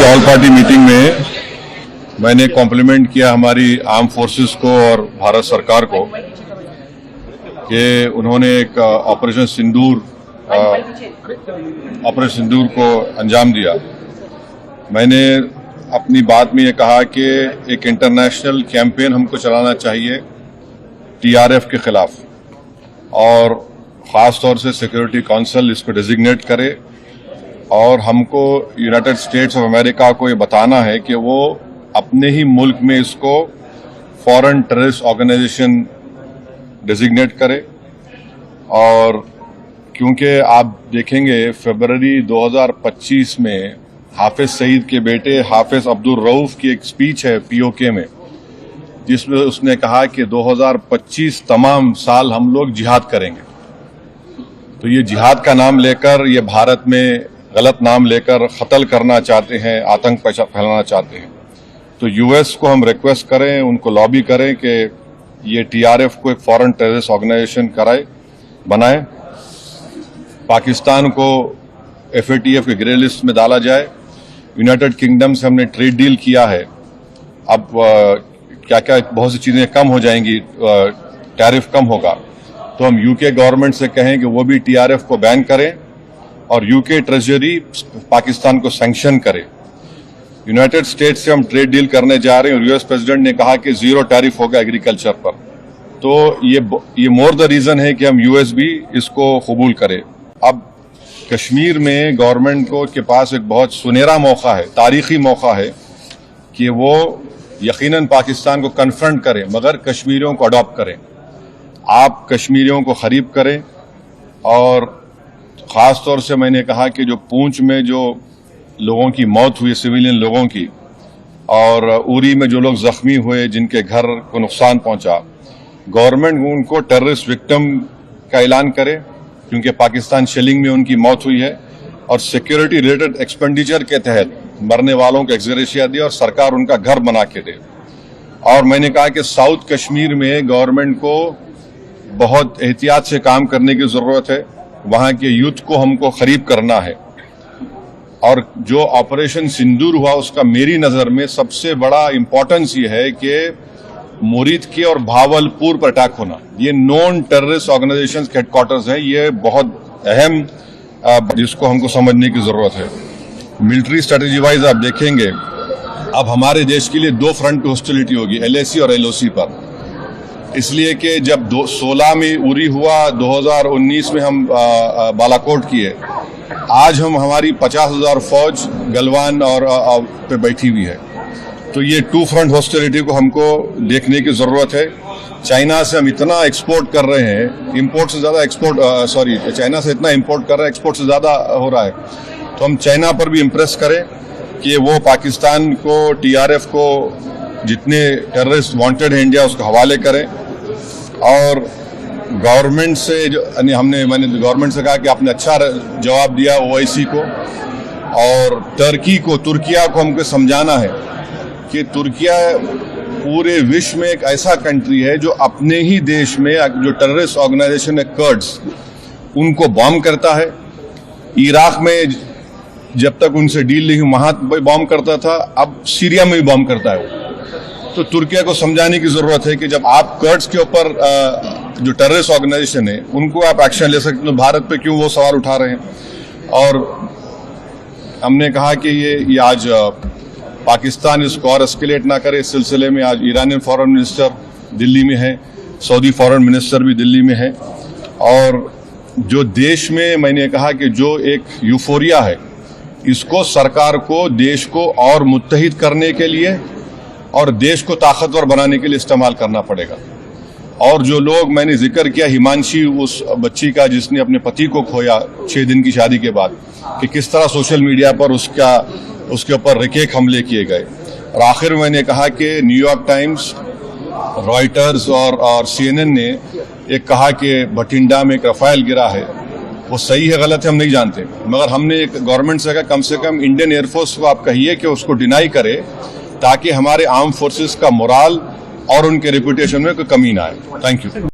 All party meeting में मैंने complement किया हमारी आर्म फोर्सेस को और भारत सरकार को कि उन्होंने एक ऑपरेशन सिंदूर को अंजाम दिया। मैंने अपनी बात में ये कहा कि एक इंटरनेशनल कैंपेन हमको चलाना चाहिए टीआरएफ के खिलाफ, और ख़ास तौर से सिक्योरिटी काउंसिल इसको डेजिग्नेट करे और हमको यूनाइटेड स्टेट्स ऑफ अमेरिका को ये बताना है कि वो अपने ही मुल्क में इसको फॉरेन टेररिस्ट ऑर्गेनाइजेशन डेजिग्नेट करे। और क्योंकि आप देखेंगे फरवरी 2025 में हाफिज सईद के बेटे हाफिज अब्दुल रऊफ की एक स्पीच है पीओके में, जिसमें उसने कहा कि 2025 तमाम साल हम लोग जिहाद करेंगे। तो ये जिहाद का नाम लेकर, ये भारत में गलत नाम लेकर कत्ल करना चाहते हैं, आतंक फैलाना चाहते हैं। तो यूएस को हम रिक्वेस्ट करें, उनको लॉबी करें कि ये टीआरएफ को एक फॉरेन टेररिस्ट ऑर्गेनाइजेशन बनाए, पाकिस्तान को एफएटीएफ के ग्रे लिस्ट में डाला जाए। यूनाइटेड किंगडम से हमने ट्रेड डील किया है, अब क्या क्या बहुत सी चीजें कम हो जाएंगी, टैरिफ कम होगा। तो हम यूके गवर्नमेंट से कहें कि वो भी टीआरएफ को बैन करें और यूके ट्रेजरी पाकिस्तान को सैंक्शन करे। यूनाइटेड स्टेट्स से हम ट्रेड डील करने जा रहे हैं और यूएस प्रेसिडेंट ने कहा कि 0 टैरिफ होगा एग्रीकल्चर पर। तो ये मोर द रीजन है कि हम यूएस भी इसको कबूल करे। अब कश्मीर में गवर्नमेंट को के पास एक बहुत सुनहरा मौका है, तारीखी मौका है कि वो यकीनन पाकिस्तान को कन्फ्रंट करें, मगर कश्मीरियों को अडॉप्ट करें। आप कश्मीरियों को खरीब करें। और ख़ास तौर से मैंने कहा कि जो पूंछ में जो लोगों की मौत हुई, सिविलियन लोगों की, और उरी में जो लोग जख्मी हुए, जिनके घर को नुकसान पहुंचा, गवर्नमेंट उनको टेररिस्ट विक्टिम का ऐलान करे, क्योंकि पाकिस्तान शेलिंग में उनकी मौत हुई है, और सिक्योरिटी रिलेटेड एक्सपेंडिचर के तहत मरने वालों को एक्सग्रेशिया दे और सरकार उनका घर बना के दे। और मैंने कहा कि साउथ कश्मीर में गवर्नमेंट को बहुत एहतियात से काम करने की जरूरत है, वहां के यूथ को हमको खरीब करना है। और जो ऑपरेशन सिंदूर हुआ उसका मेरी नजर में सबसे बड़ा इंपॉर्टेंस ये है कि मुरीद के और भावलपुर पर अटैक होना, ये नॉन टेररिस्ट ऑर्गेनाइजेशन के हेडक्वार्टर्स हैं, ये बहुत अहम जिसको हमको समझने की जरूरत है। मिलिट्री स्ट्रेटेजी वाइज आप देखेंगे अब हमारे देश के लिए 2 फ्रंट पे हॉस्टिलिटी होगी, LAC और LOC पर। इसलिए कि जब 16 में उरी हुआ, 2019 में हम बालाकोट किए, आज हमारी 50,000 फौज गलवान और पे बैठी हुई है। तो ये 2 फ्रंट हॉस्टिलिटी को हमको देखने की जरूरत है। चाइना से हम इतना एक्सपोर्ट कर रहे हैं, इंपोर्ट से ज्यादा एक्सपोर्ट, चाइना से इतना इंपोर्ट कर रहे हैं, एक्सपोर्ट से ज्यादा हो रहा है। तो हम चाइना पर भी इम्प्रेस करें कि वो पाकिस्तान को, टीआरएफ को, जितने टेररिस्ट वांटेड हैं इंडिया, उसको हवाले करें। और गवर्नमेंट से मैंने गवर्नमेंट से कहा कि आपने अच्छा जवाब दिया OIC को, और तुर्किया को हमको समझाना है कि तुर्किया पूरे विश्व में एक ऐसा कंट्री है जो अपने ही देश में जो टेररिस्ट ऑर्गेनाइजेशन है कर्ड्स, उनको बॉम्ब करता है। इराक में जब तक उनसे डील नहीं हुई वहां बॉम्ब करता था, अब सीरिया में भी बॉम्ब करता है वो। तो तुर्किया को समझाने की जरूरत है कि जब आप कर्ड्स के ऊपर जो टेररिस्ट ऑर्गेनाइजेशन है उनको आप एक्शन ले सकते, तो भारत पे क्यों वो सवाल उठा रहे हैं। और हमने कहा कि ये आज पाकिस्तान इसको और एस्केलेट ना करे। इस सिलसिले में आज ईरानियन फॉरेन मिनिस्टर दिल्ली में है, सऊदी फॉरेन मिनिस्टर भी दिल्ली में है। और जो देश में मैंने कहा कि जो एक यूफोरिया है, इसको सरकार को देश को और मुत्तहिद करने के लिए और देश को ताकतवर बनाने के लिए इस्तेमाल करना पड़ेगा। और जो लोग मैंने जिक्र किया, हिमांशी, उस बच्ची का जिसने अपने पति को खोया 6 दिन की शादी के बाद, कि किस तरह सोशल मीडिया पर उसके ऊपर रिकेक हमले किए गए। और आखिर में मैंने कहा कि न्यूयॉर्क टाइम्स, रॉयटर्स और CNN ने एक कहा कि भटिंडा में एक रफाल गिरा है, वो सही है गलत है हम नहीं जानते, मगर हमने एक गवर्नमेंट से कहा कम से कम इंडियन एयरफोर्स को आप कहिए कि उसको डिनाई करे, ताकि हमारे आर्म फोर्सेस का मोराल और उनके रेपुटेशन में कोई कमी ना आए। Thank you.